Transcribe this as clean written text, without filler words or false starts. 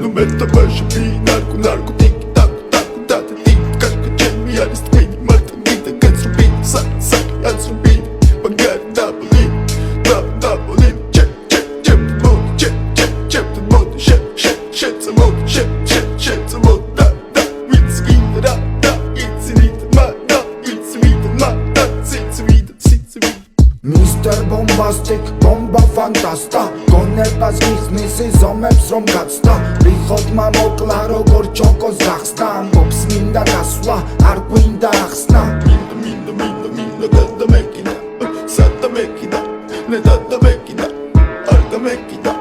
Lumeta başı bir narko tik tak tak tak tik kalk cemi arist beni marta gide kaç rubin sak aç rubin bagar double check the mode check the mode shit the mode shit the mode da it's in da it's in Mr. Bombastic, bomba fantasta გონებას გიხსნის ზომებს რომ გაცდა რიხოდმა მოკლა როგორ ჩოკოს გახსნა ამბობს მინდა გასვლა არ გვინდა ახსნა minda da mekina sata mekina ne da mekina arda mekina